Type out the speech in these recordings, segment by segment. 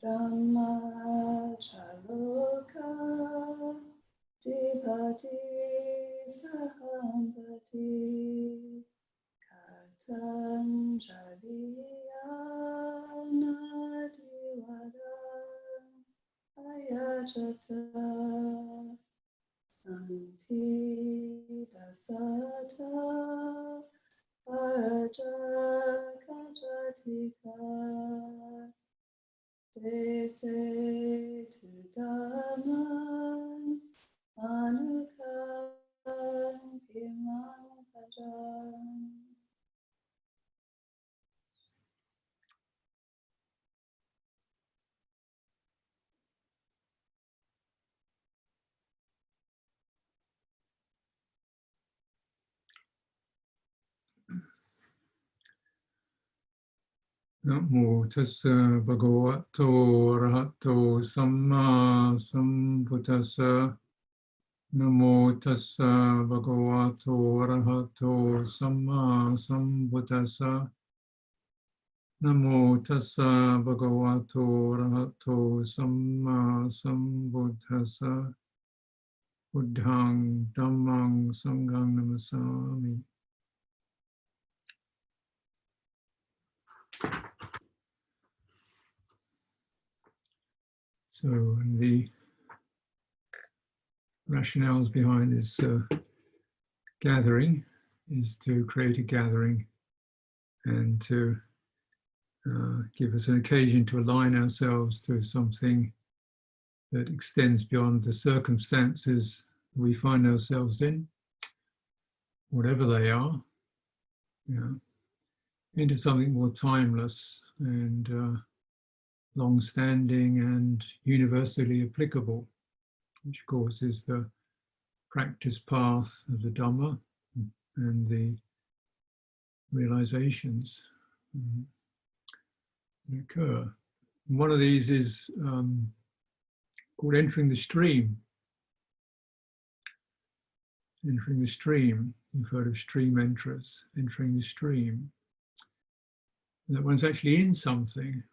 Dhamma chaloka dipati sahambati katanjaliyana diwada ayajata anti dasata paraja kajatika Dese tu Dhamman Anukam Imam Bhajan. Namo tassa bhagavato arahato samma sambuddhassa. Namo tassa bhagavato arahato samma sambuddhassa. Namo tassa bhagavato arahato samma sambuddhassa. Buddhang dhammang sanghang namasami. So the rationales behind this gathering is to create a gathering and to give us an occasion to align ourselves to something that extends beyond the circumstances we find ourselves in, whatever they are, into something more timeless and long-standing and universally applicable, which of course is the practice path of the Dhamma and the realizations that occur. And one of these is called entering the stream. Entering the stream. You've heard of stream enterers, entering the stream. That one's actually in something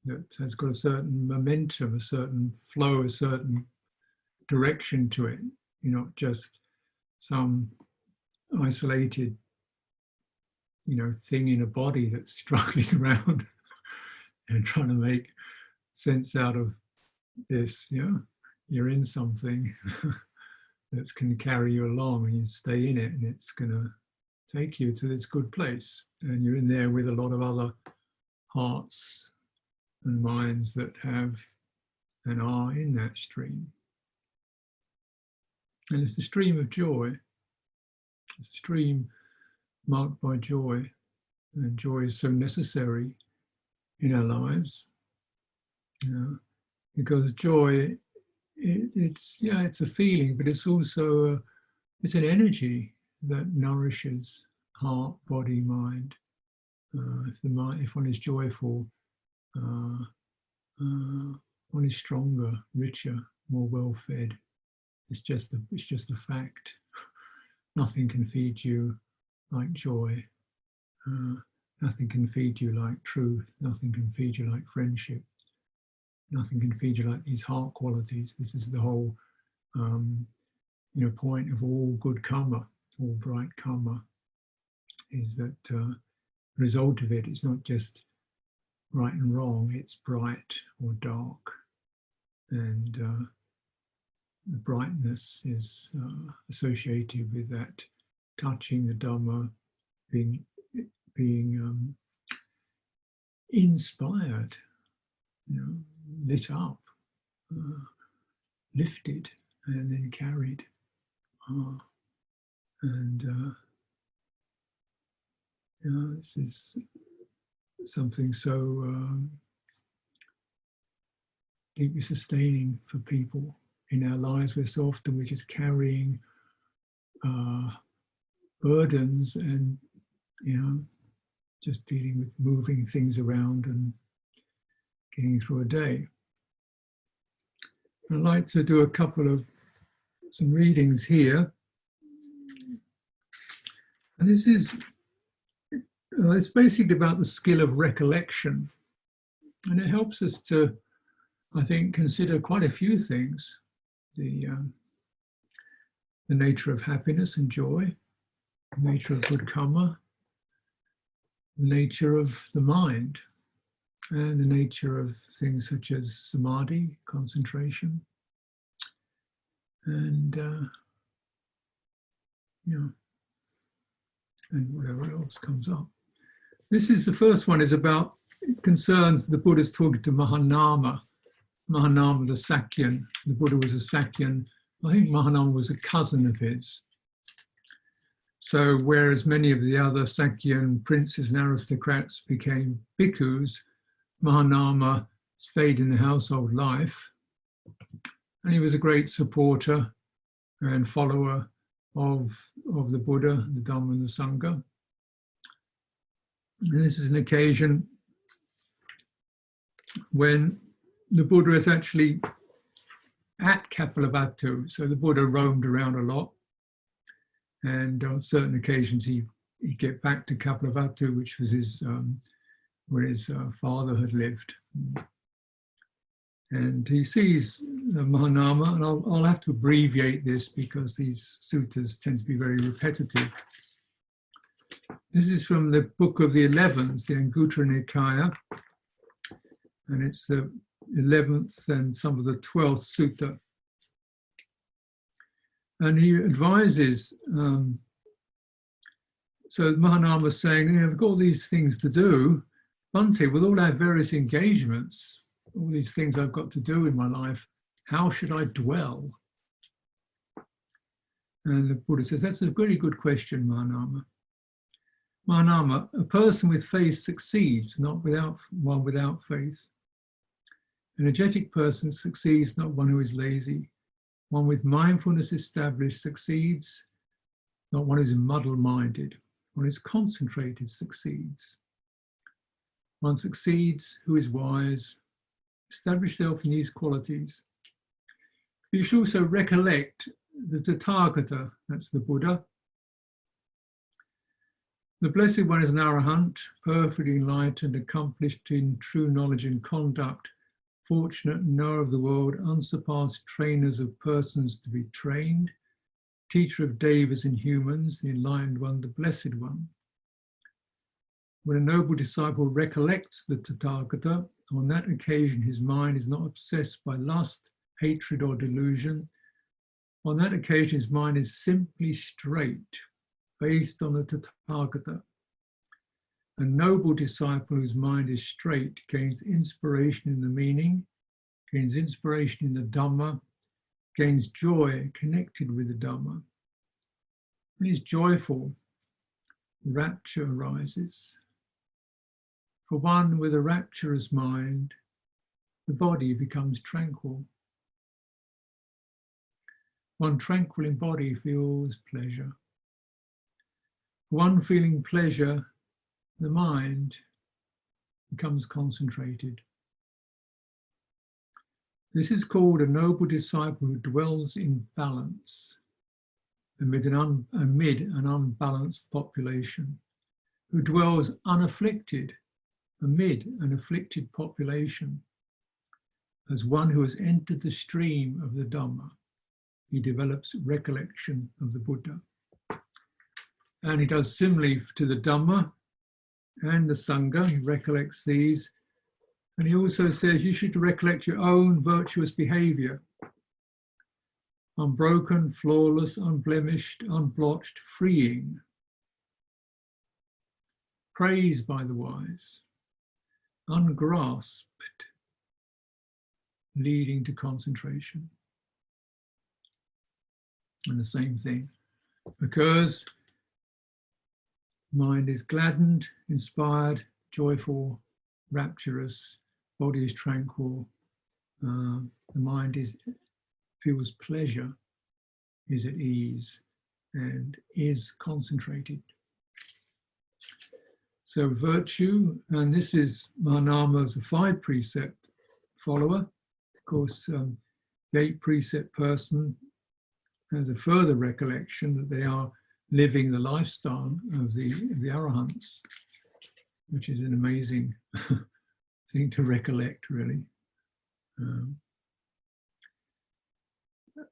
that has got a certain momentum, a certain flow, a certain direction to it. You're not just some isolated, thing in a body that's struggling around and trying to make sense out of this. You're in something that's going to carry you along, and you stay in it, and it's going to take you to this good place. And you're in there with a lot of other hearts and minds that have and are in that stream. And it's a stream of joy. It's a stream marked by joy. And joy is so necessary in our lives. Because joy, it's a feeling, but it's also it's an energy that nourishes heart, body, mind. If one is joyful, one is stronger, richer, more well-fed. It's just a fact. Nothing can feed you like joy. Nothing can feed you like truth. Nothing can feed you like friendship. Nothing can feed you like these heart qualities. This is the whole, point of all good karma, all bright karma, is that result of it is not just right and wrong, it's bright or dark. And the brightness is associated with that touching the Dhamma, being inspired, lit up, lifted, and then carried. This is something so deeply sustaining for people in our lives. Where so often we're just carrying burdens and, just dealing with moving things around and getting through a day. I'd like to do some readings here. And this is, it's basically about the skill of recollection. And it helps us to, I think, consider quite a few things. The nature of happiness and joy, the nature of good karma, the nature of the mind, and the nature of things such as samadhi, concentration, and and whatever else comes up. This is the first one, is about, it concerns the Buddha's talking to Mahanama. Mahanama, the Sakyan. The Buddha was a Sakyan. I think Mahanama was a cousin of his. So whereas many of the other Sakyan princes and aristocrats became bhikkhus, Mahanama stayed in the household life. And he was a great supporter and follower of the Buddha, the Dhamma and the Sangha. And this is an occasion when the Buddha is actually at Kapilavatthu. So the Buddha roamed around a lot. And on certain occasions, he'd get back to Kapilavatthu, which was his, where his father had lived. And he sees Mahanama, and I'll have to abbreviate this because these suttas tend to be very repetitive. This is from the book of the 11th, the Anguttara Nikaya, and it's the 11th and some of the 12th sutta. And he advises, so Mahanama is saying, I've got all these things to do, Bhante, with all our various engagements, all these things I've got to do in my life, how should I dwell? And the Buddha says, that's a very good question, Mahanama. Mahanama, a person with faith succeeds, not without one without faith. An energetic person succeeds, not one who is lazy. One with mindfulness established succeeds, not one who is muddle-minded. One who is concentrated succeeds. One succeeds who is wise. Establish yourself in these qualities. You should also recollect the Tathagata, that's the Buddha. The Blessed One is an arahant, perfectly enlightened, accomplished in true knowledge and conduct, fortunate knower of the world, unsurpassed trainers of persons to be trained, teacher of devas and humans, the enlightened one, the Blessed One. When a noble disciple recollects the Tathagata, on that occasion his mind is not obsessed by lust, hatred or delusion. On that occasion his mind is simply straight, based on the Tathagata. A noble disciple whose mind is straight gains inspiration in the meaning, gains inspiration in the Dhamma, gains joy connected with the Dhamma. When he is joyful, rapture arises. For one with a rapturous mind, the body becomes tranquil. One tranquil in body feels pleasure. One feeling pleasure, the mind becomes concentrated. This is called a noble disciple who dwells in balance amid an unbalanced population, who dwells unafflicted amid an afflicted population. As one who has entered the stream of the Dhamma, he develops recollection of the Buddha. And he does similarly to the Dhamma and the Sangha. He recollects these. And he also says you should recollect your own virtuous behavior. Unbroken, flawless, unblemished, unblotched, freeing. Praised by the wise. Ungrasped, leading to concentration. And the same thing occurs. Mind is gladdened, inspired, joyful, rapturous, body is tranquil, the mind feels pleasure, is at ease, and is concentrated. So virtue, and this is Mahanama as a 5 precept follower. Of course, the 8 precept person has a further recollection that they are living the lifestyle of the arahants, which is an amazing thing to recollect, really.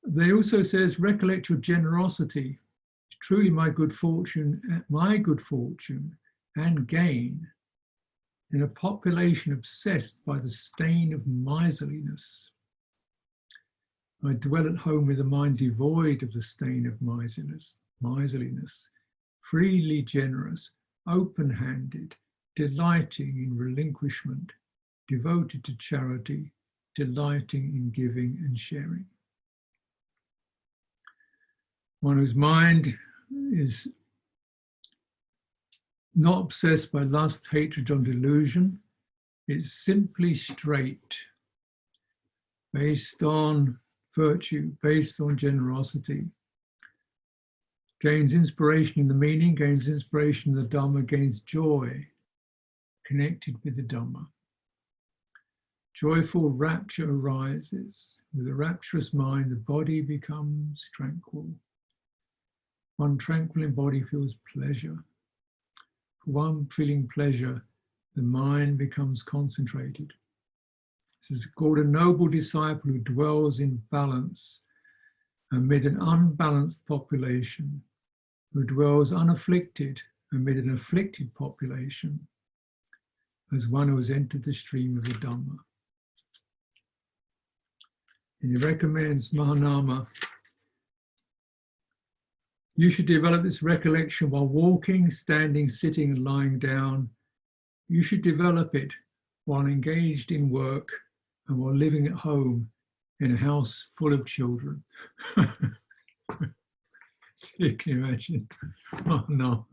They also says, recollect your generosity. It's truly my good fortune and gain in a population obsessed by the stain of miserliness. I dwell at home with a mind devoid of the stain of miserliness, freely generous, open-handed, delighting in relinquishment, devoted to charity, delighting in giving and sharing. One whose mind is not obsessed by lust, hatred, or delusion, is simply straight, based on virtue, based on generosity, gains inspiration in the meaning, gains inspiration in the Dhamma, gains joy connected with the Dhamma. Joyful rapture arises. With a rapturous mind, the body becomes tranquil. One tranquil in body feels pleasure. For one feeling pleasure, the mind becomes concentrated. This is called a noble disciple who dwells in balance amid an unbalanced population, who dwells unafflicted amid an afflicted population, as one who has entered the stream of the Dhamma. And he recommends Mahanama. You should develop this recollection while walking, standing, sitting, and lying down. You should develop it while engaged in work and while living at home in a house full of children. So you can imagine, oh no,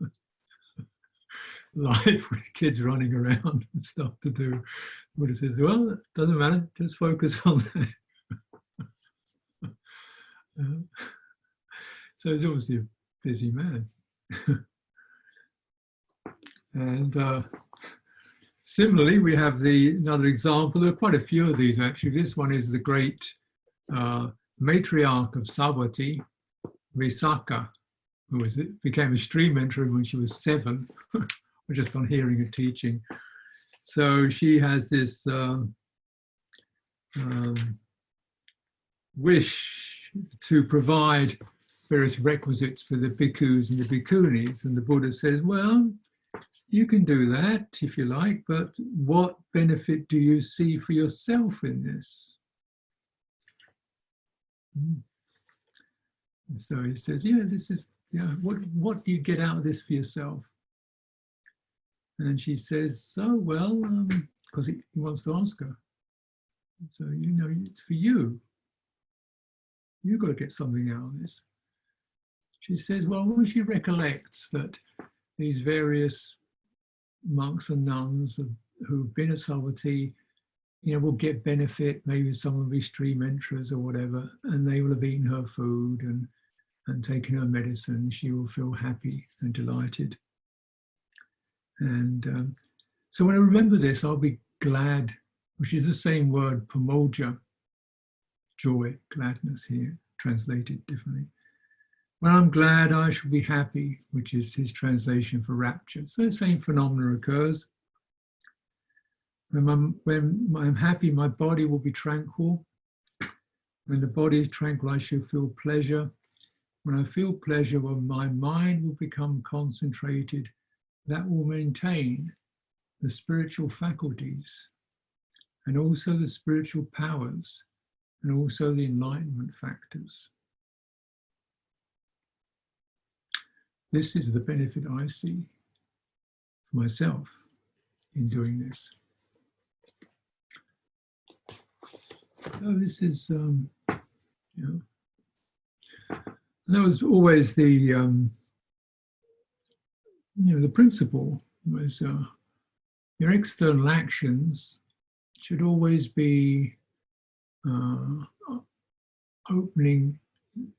life with kids running around and stuff to do. Buddha says, well, it doesn't matter, just focus on that. So he's obviously a busy man. And similarly, we have another example. There are quite a few of these actually. This one is the great matriarch of Savatthi, Visakha, who became a stream mentor when she was 7, just on hearing her teaching. So she has this wish to provide various requisites for the bhikkhus and the bhikkhunis. And the Buddha says, well, you can do that if you like, but what benefit do you see for yourself in this? And so he says, yeah, this is, yeah, what do you get out of this for yourself? And she says, oh, well, because he wants to ask her. So, you know, it's for you. You've got to get something out of this. She says, well, when she recollects that these various monks and nuns who've been at Savatthi, you know, will get benefit, maybe some will be stream enterers or whatever, and they will have eaten her food and taken her medicine, she will feel happy and delighted. And so when I remember this, I'll be glad, which is the same word, pamoja, joy, gladness here, translated differently. When I'm glad, I shall be happy, which is his translation for rapture. So the same phenomenon occurs. When I'm happy, my body will be tranquil. When the body is tranquil, I shall feel pleasure. When I feel pleasure, well, my mind will become concentrated. That will maintain the spiritual faculties and also the spiritual powers and also the enlightenment factors. This is the benefit I see for myself in doing this. So this is, you know, that was always the, you know, the principle was your external actions should always be opening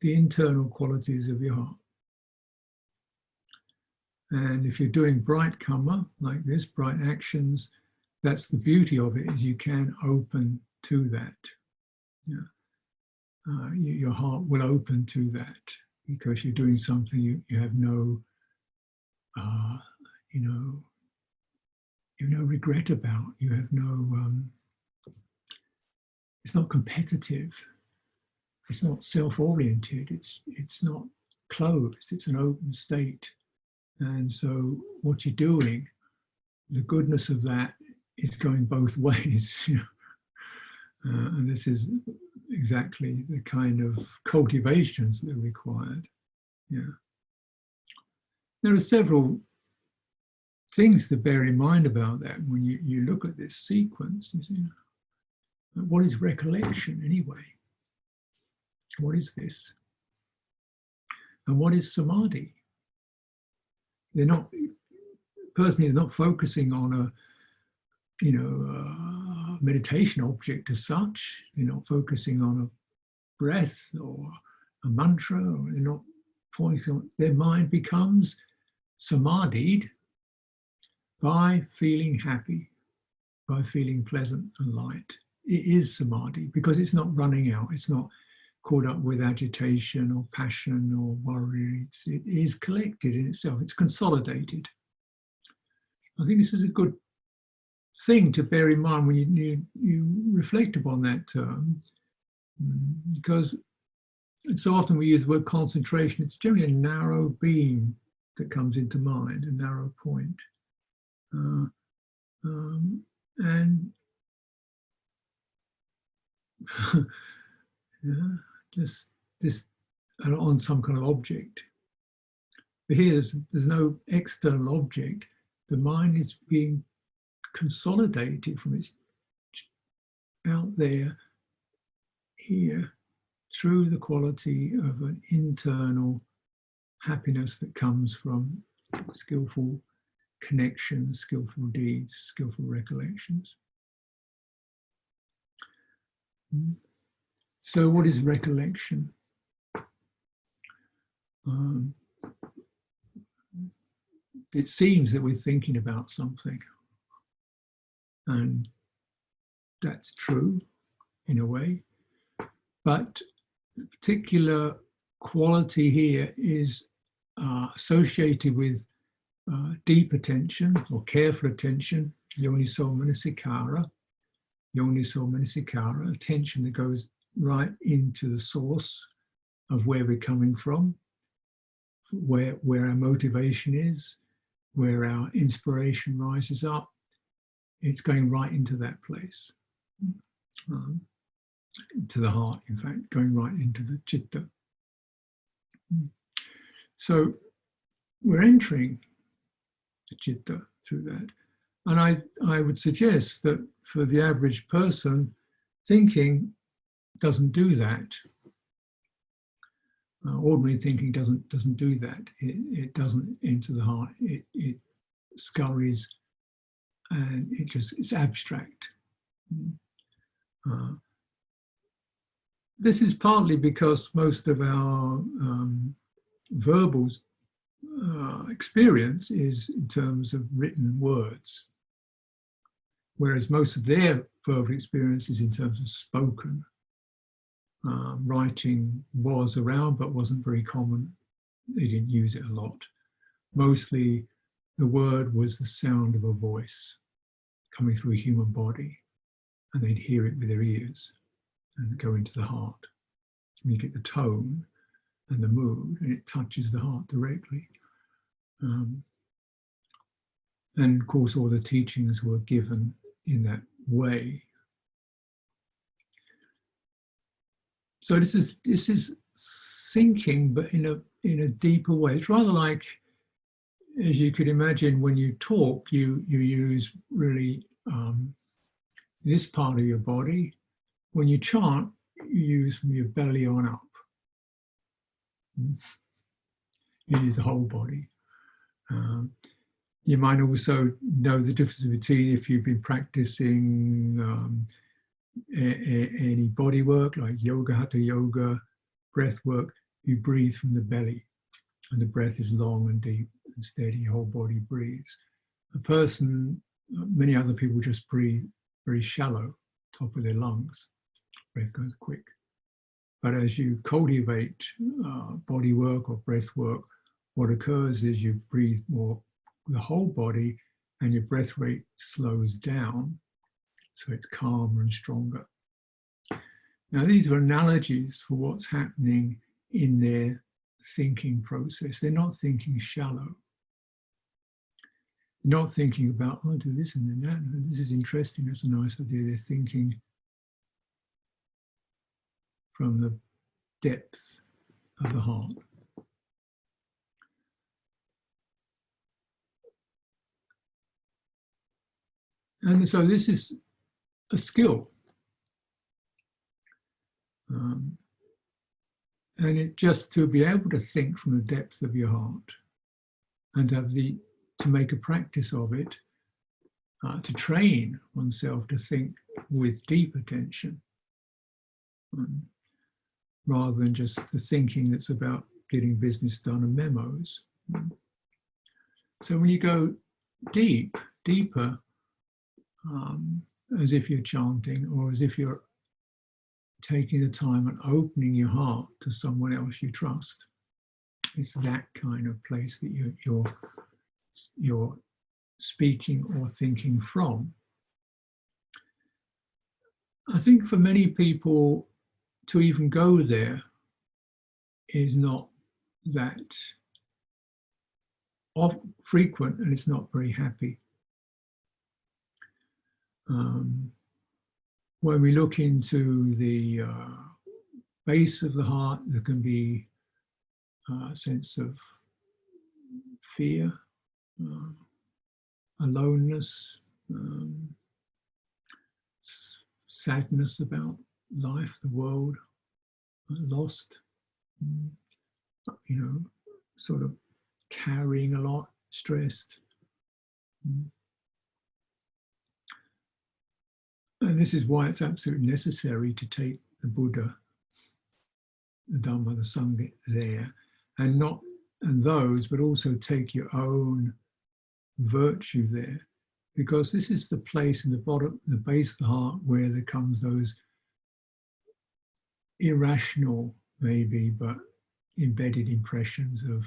the internal qualities of your heart. And if you're doing bright karma, like this, bright actions, that's the beauty of it, is you can open to that. Yeah. Your heart will open to that because you're doing something you have no, you know, you have no regret about. You have no, it's not competitive. It's not self-oriented. It's not closed. It's an open state. And so what you're doing, the goodness of that is going both ways. And this is exactly the kind of cultivations that are required. Yeah. There are several things to bear in mind about that when you look at this sequence. You see, what is recollection anyway? What is this? And what is samadhi? They're not, person is not focusing on a, meditation object as such. They're not focusing on a breath or a mantra, or they're not focusing on, their mind becomes samadhied by feeling happy, by feeling pleasant and light. It is samadhi because it's not running out. It's not caught up with agitation or passion or worry. It is collected in itself. It's consolidated. I think this is a good thing to bear in mind when you reflect upon that term, because so often we use the word concentration. It's generally a narrow beam that comes into mind, a narrow point. And yeah, just this on some kind of object. But here there's no external object. The mind is being consolidated from its out there here through the quality of an internal happiness that comes from skillful connections, skillful deeds, skillful recollections. So what is recollection? It seems that we're thinking about something, and that's true in a way, but the particular quality here is associated with deep attention or careful attention, yoniso manasikara, attention that goes right into the source of where we're coming from, where our motivation is, where our inspiration rises up. It's going right into that place, to the heart, in fact, going right into the citta. So we're entering the citta through that. And I would suggest that for the average person, thinking doesn't do that. Ordinary thinking doesn't do that. It doesn't enter the heart. It scurries, and it's abstract. This is partly because most of our verbal experience is in terms of written words, whereas most of their verbal experience is in terms of spoken. Writing was around but wasn't very common. They didn't use it a lot. Mostly the word was the sound of a voice coming through a human body, and they'd hear it with their ears and go into the heart. And you get the tone and the mood, and it touches the heart directly. And of course, all the teachings were given in that way. So this is thinking, but in a deeper way. It's rather like, as you could imagine, when you talk, you use really this part of your body. When you chant, you use from your belly on up. You use the whole body. You might also know the difference between, if you've been practicing any body work like yoga, hatha yoga, breath work, you breathe from the belly, and the breath is long and deep and steady. Your whole body breathes. A person, many other people just breathe very shallow, top of their lungs. Breath goes quick. But as you cultivate body work or breath work, what occurs is you breathe more the whole body, and your breath rate slows down, so it's calmer and stronger. Now, these are analogies for what's happening in their thinking process. They're not thinking shallow. Not thinking about, oh, I'll do this and then that. This is interesting. That's a nice idea. They're thinking from the depth of the heart. And so this is a skill. And it just to be able to think from the depth of your heart and to make a practice of it, to train oneself to think with deep attention, rather than just the thinking that's about getting business done and memos. So when you go deeper, as if you're chanting or as if you're taking the time and opening your heart to someone else you trust, it's that kind of place that you're speaking or thinking from. I think for many people to even go there is not that frequent, and it's not very happy. When we look into the base of the heart, there can be a sense of fear, aloneness, sadness about life, the world, lost, sort of carrying a lot, stressed. And this is why it's absolutely necessary to take the Buddha, the Dhamma, the Sangha there, and those, but also take your own virtue there, because this is the place in the bottom, the base of the heart, where there comes those irrational, maybe, but embedded impressions of,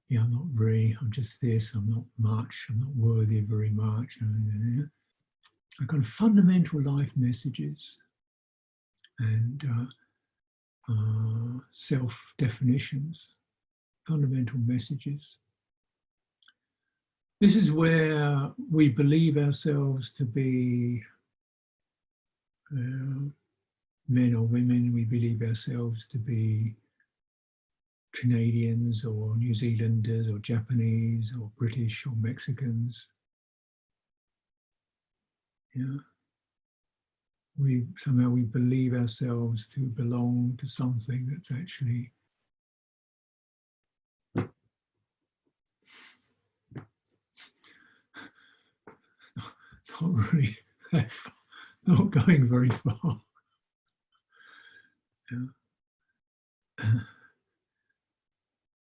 yeah, I'm not very, I'm just this, I'm not much, I'm not worthy of very much. A kind of fundamental life messages and self-definitions, fundamental messages. This is where we believe ourselves to be men or women. We believe ourselves to be Canadians or New Zealanders or Japanese or British or Mexicans. Yeah. We believe ourselves to belong to something that's actually not really that far, not going very far.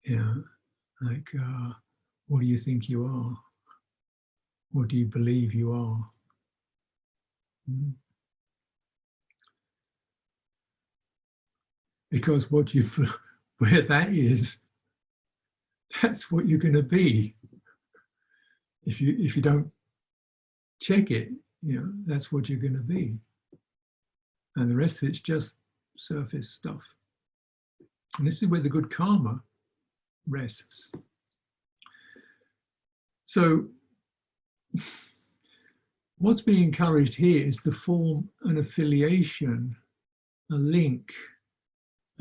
Yeah, like what do you think you are? What do you believe you are? Because where that is, that's what you're going to be. If you don't check it, that's what you're going to be. And the rest of it's just surface stuff. And this is where the good karma rests. So what's being encouraged here is to form an affiliation, a link,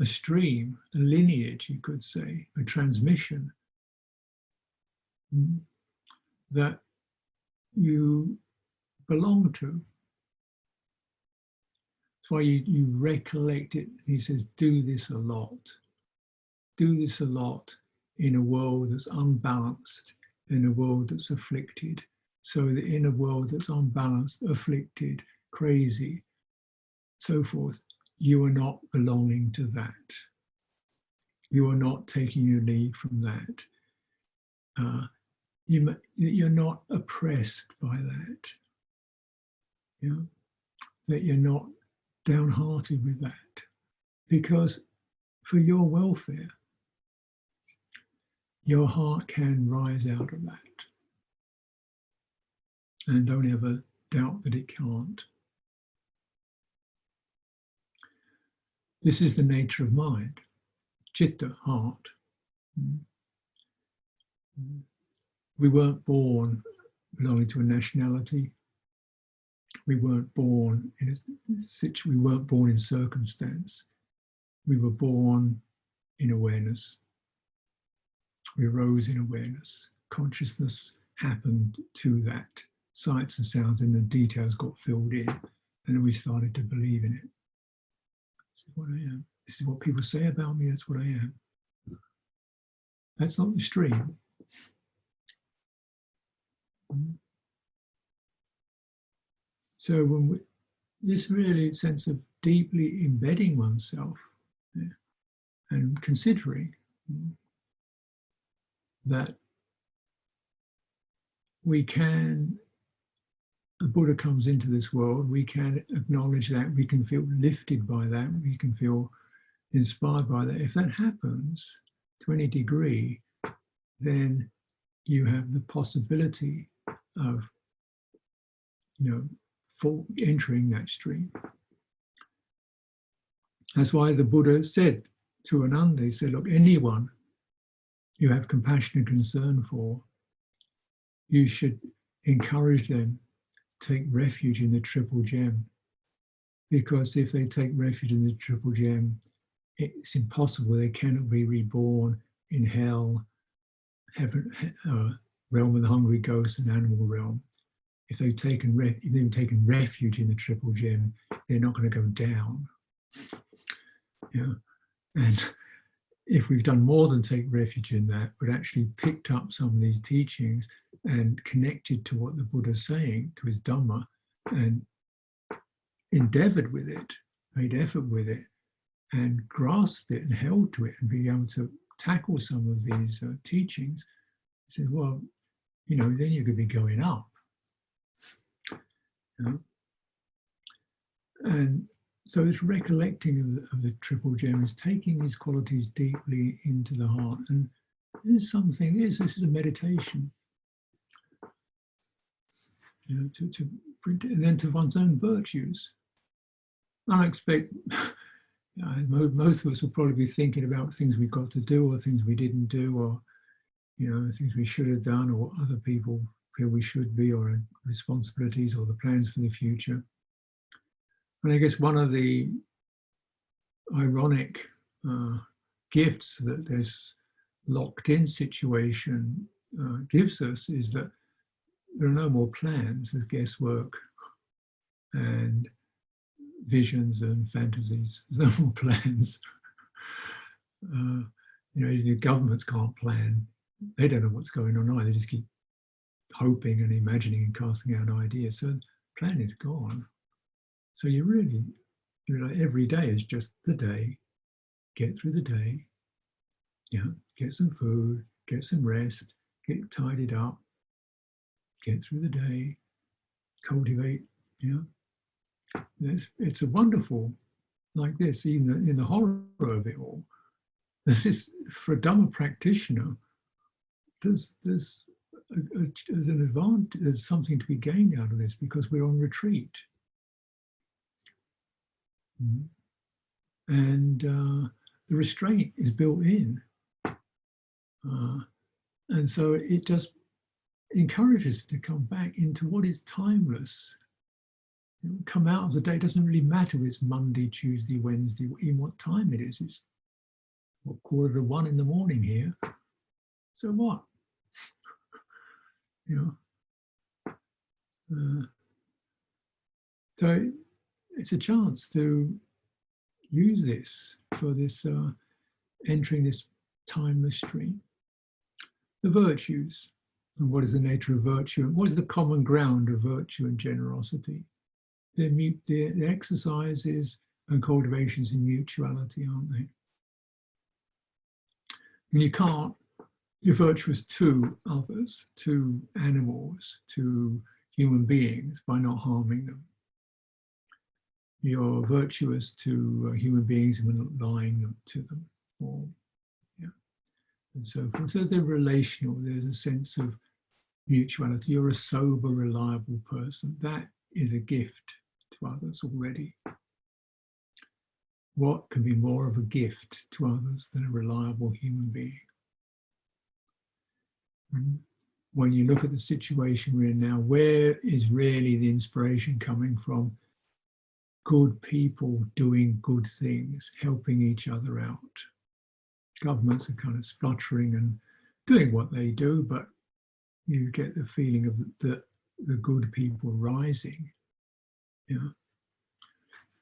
a stream, a lineage, you could say, a transmission that you belong to. That's why you recollect it. He says, do this a lot. Do this a lot in a world that's unbalanced, in a world that's afflicted. So that in a world that's unbalanced, afflicted, crazy, so forth, you are not belonging to that. You are not taking your lead from that. You're not oppressed by that. That you're not downhearted with that. Because for your welfare, your heart can rise out of that. And don't ever doubt that it can't. This is the nature of mind, chitta, heart. We weren't born belonging to a nationality. We weren't born in we weren't born in circumstance. We were born in awareness. We arose in awareness. Consciousness happened to that. Sights and sounds and the details got filled in, and then we started to believe in it. This is what I am. This is what people say about me. That's what I am. That's not the stream. So when we, this really sense of deeply embedding oneself, yeah, and considering that we can, the Buddha comes into this world, we can acknowledge that, we can feel lifted by that, we can feel inspired by that. If that happens to any degree, then you have the possibility of, entering that stream. That's why the Buddha said to Ananda, he said, look, anyone you have compassion and concern for, you should encourage them to take refuge in the triple gem. Because if they take refuge in the triple gem, it's impossible. They cannot be reborn in hell, heaven, realm of the hungry ghosts and animal realm. If they've taken refuge in the triple gem, they're not going to go down. Yeah, and if we've done more than take refuge in that, but actually picked up some of these teachings and connected to what the Buddha's saying, to his Dhamma, and endeavored with it, made effort with it, and grasped it and held to it and being able to tackle some of these teachings, he said, well, then you could be going up. And so this recollecting of the triple gem is taking these qualities deeply into the heart. And this is something, this is a meditation. And then to one's own virtues. I expect most of us will probably be thinking about things we've got to do or things we didn't do, or things we should have done, or other people feel we should be, or responsibilities or the plans for the future. And I guess one of the ironic gifts that this locked-in situation gives us is that there are no more plans. There's guesswork and visions and fantasies. There's no more plans. The governments can't plan. They don't know what's going on either. They just keep hoping and imagining and casting out ideas. So the plan is gone. So you really, every day is just the day. Get through the day. Get some food, get some rest, get tidied up, get through the day, cultivate. It's a wonderful, like this, even in the horror of it all. This is, for a Dhamma practitioner, there's an advantage, there's something to be gained out of this because we're on retreat. And the restraint is built in. And so it just encourages to come back into what is timeless. Come out of the day, it doesn't really matter if it's Monday, Tuesday, Wednesday, even what time it is. It's 1:15 in the morning here. So what? So it's a chance to use this for this entering this timeless stream. The virtues, and what is the nature of virtue, and what is the common ground of virtue and generosity? The exercises and cultivations in mutuality, aren't they? And you can't, you're virtuous to others, to animals, to human beings by not harming them. You're virtuous to human beings and not lying to them. And so forth. So they're relational. There's a sense of mutuality. You're a sober, reliable person. That is a gift to others already. What can be more of a gift to others than a reliable human being? When you look at the situation we're in now, where is really the inspiration coming from? Good people doing good things, helping each other out. Governments are kind of spluttering and doing what they do, but you get the feeling of the good people rising. Yeah.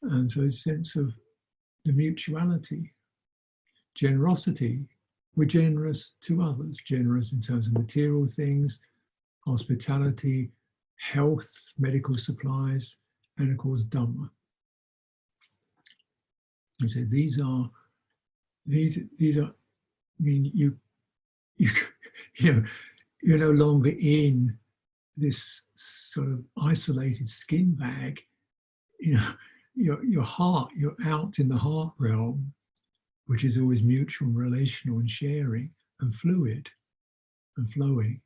And so a sense of the mutuality, generosity. We're generous to others, generous in terms of material things, hospitality, health, medical supplies, and of course Dhamma. And so these are. I mean, you know, you're no longer in this sort of isolated skin bag. You know, your heart, you're out in the heart realm, which is always mutual, relational, and sharing, and fluid, and flowing.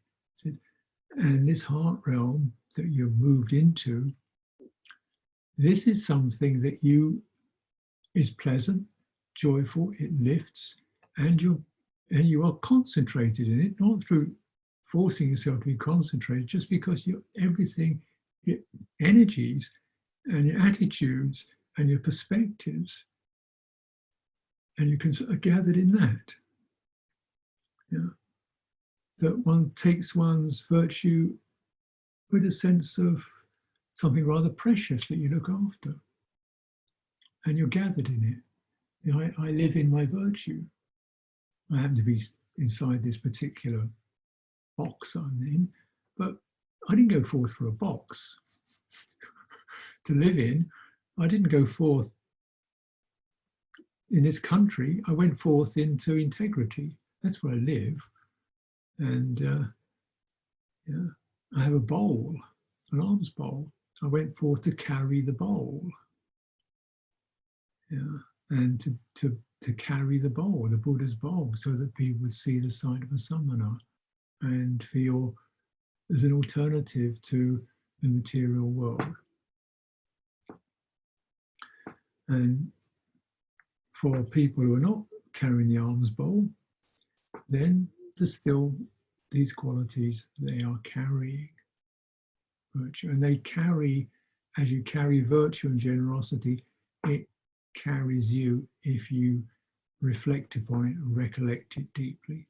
And this heart realm that you've moved into, this is something that is pleasant, joyful, it lifts, and you are concentrated in it, not through forcing yourself to be concentrated, just because everything, your energies and your attitudes and your perspectives, and you can are gathered in that. Yeah. That one takes one's virtue with a sense of something rather precious that you look after, and you're gathered in it. You know, I live in my virtue. I happen to be inside this particular box I'm in, but I didn't go forth for a box to live in. I didn't go forth in this country. I went forth into integrity. That's where I live. And yeah, I have a bowl, an alms bowl. I went forth to carry the bowl. Yeah, and to carry the bowl, the Buddha's bowl, so that people would see the sight of a samana and feel there's an alternative to the material world. And for people who are not carrying the alms bowl, then there's still these qualities they are carrying. Virtue. And they carry, as you carry virtue and generosity, it carries you if you reflect upon it and recollect it deeply.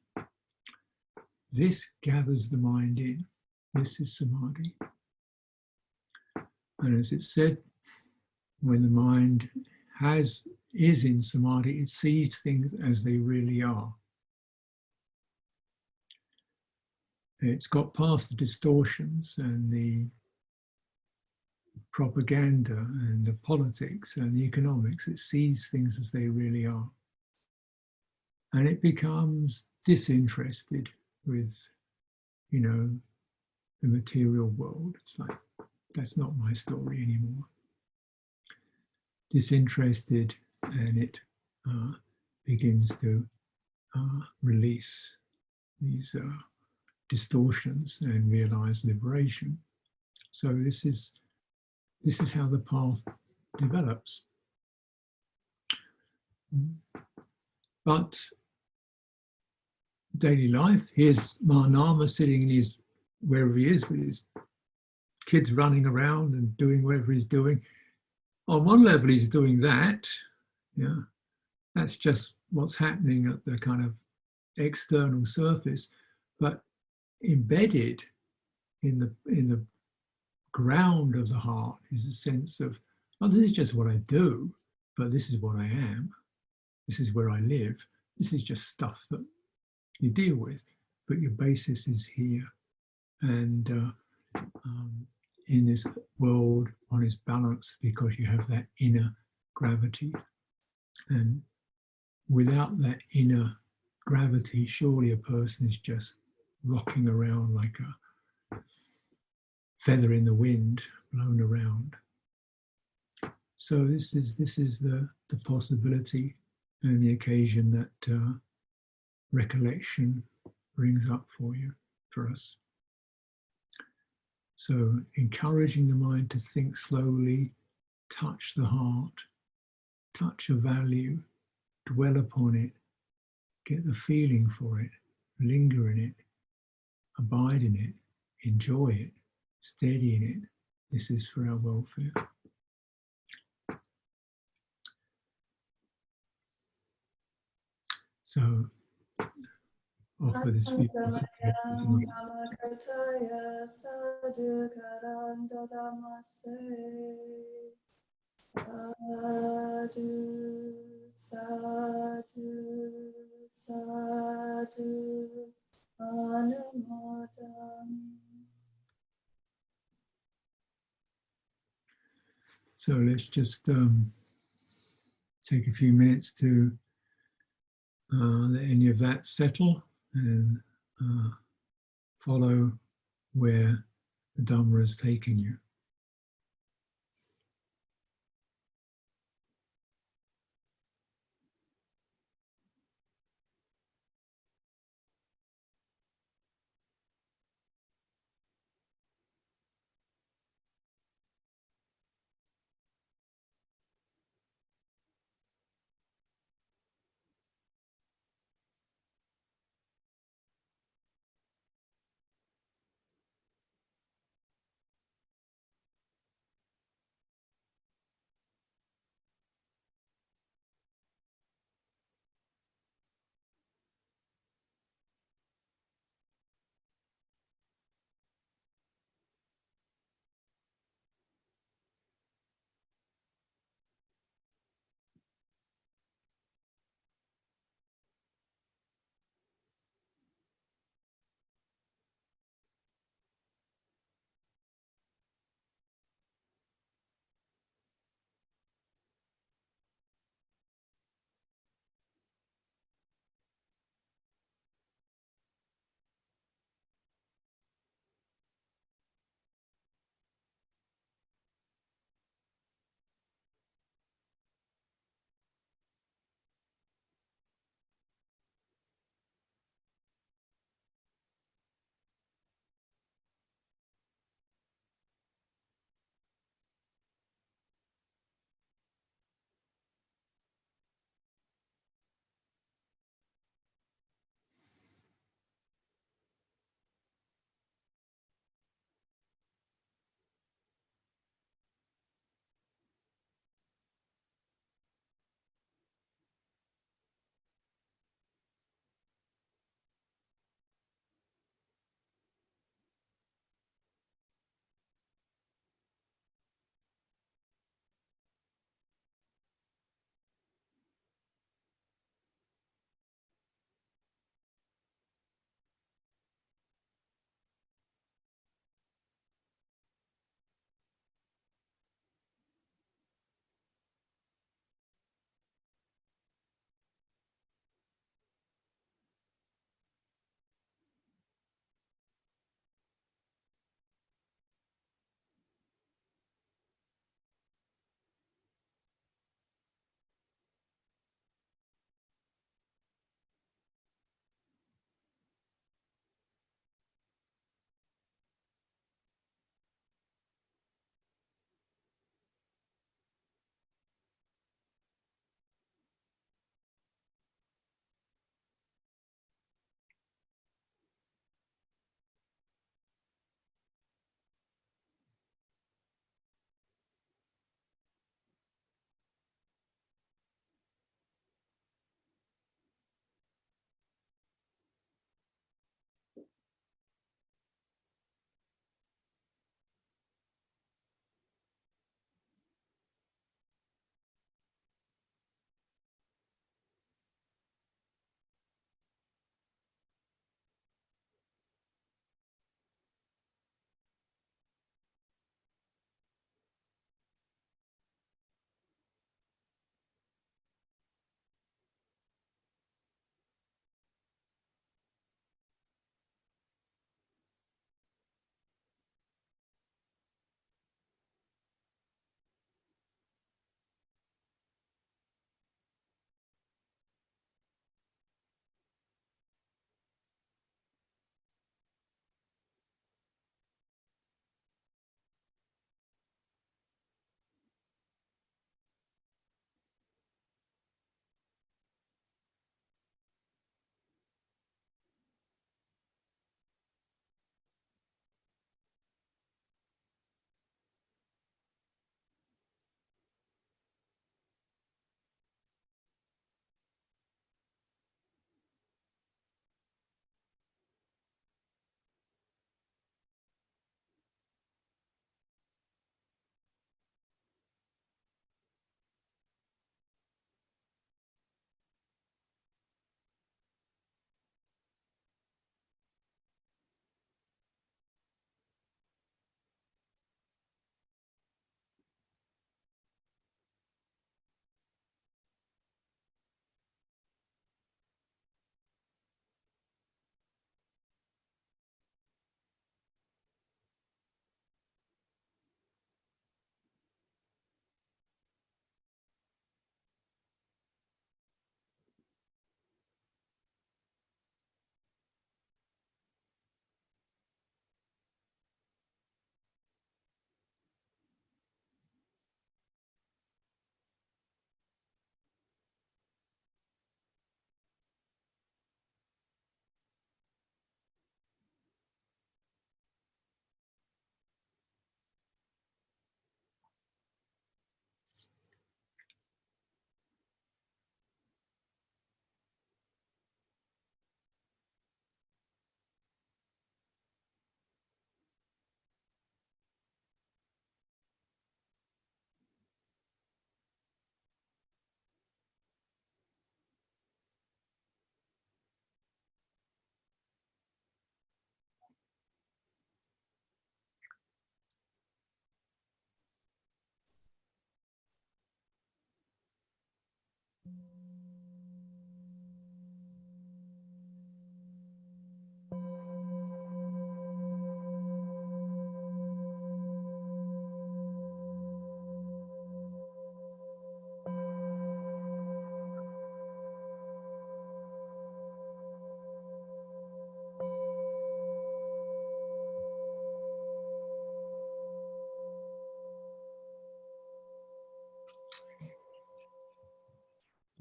This gathers the mind in. This is samadhi. And as it said, when the mind is in samadhi, it sees things as they really are. It's got past the distortions and the propaganda and the politics and the economics. It sees things as they really are. And it becomes disinterested with, you know, the material world. It's like, that's not my story anymore. Disinterested, and it begins to release these distortions and realize liberation. So this is how the path develops. But daily life, here's Mahanama sitting in his, wherever he is, with his kids running around and doing whatever he's doing. On one level, he's doing that. Yeah, that's just what's happening at the kind of external surface, but embedded in the ground of the heart is a sense of, oh, this is just what I do, but this is what I am. This is where I live. This is just stuff that you deal with, but your basis is here. And in this world, one is balanced because you have that inner gravity. And without that inner gravity, surely a person is just rocking around like a feather in the wind, blown around. So this is the possibility and the occasion that recollection brings up for you, for us. So encouraging the mind to think slowly, touch the heart, touch a value, dwell upon it, get the feeling for it, linger in it, abide in it, enjoy it, steady in it. This is for our welfare. So offer this beautiful thing. Amakataya sadhu karanda damase sadhu sadhu sadhu anumodam. So let's just take a few minutes to let any of that settle and follow where the Dhamma has taken you.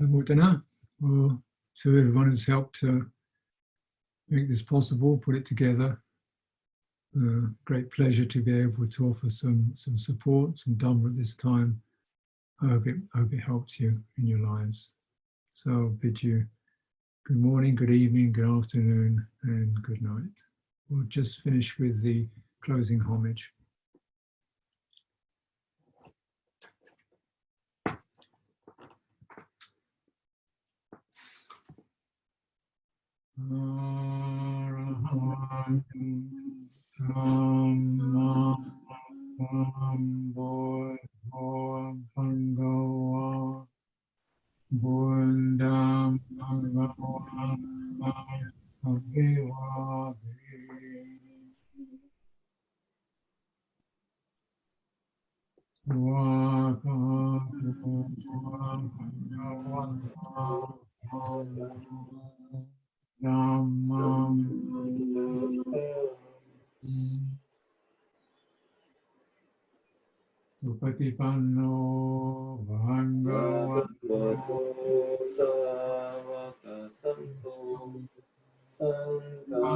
Mudana, or to everyone who's helped to make this possible, put it together. Great pleasure to be able to offer some support, some Dhamma at this time. I hope it helps you in your lives. So I'll bid you good morning, good evening, good afternoon, and good night. We'll just finish with the closing homage. Arahant Samma Sambuddhaya Buddham Bhagavan Abhivadi Swakatu Bhagavan Dhammam Supatipanno Bhagavato Savaka Sangho Sangha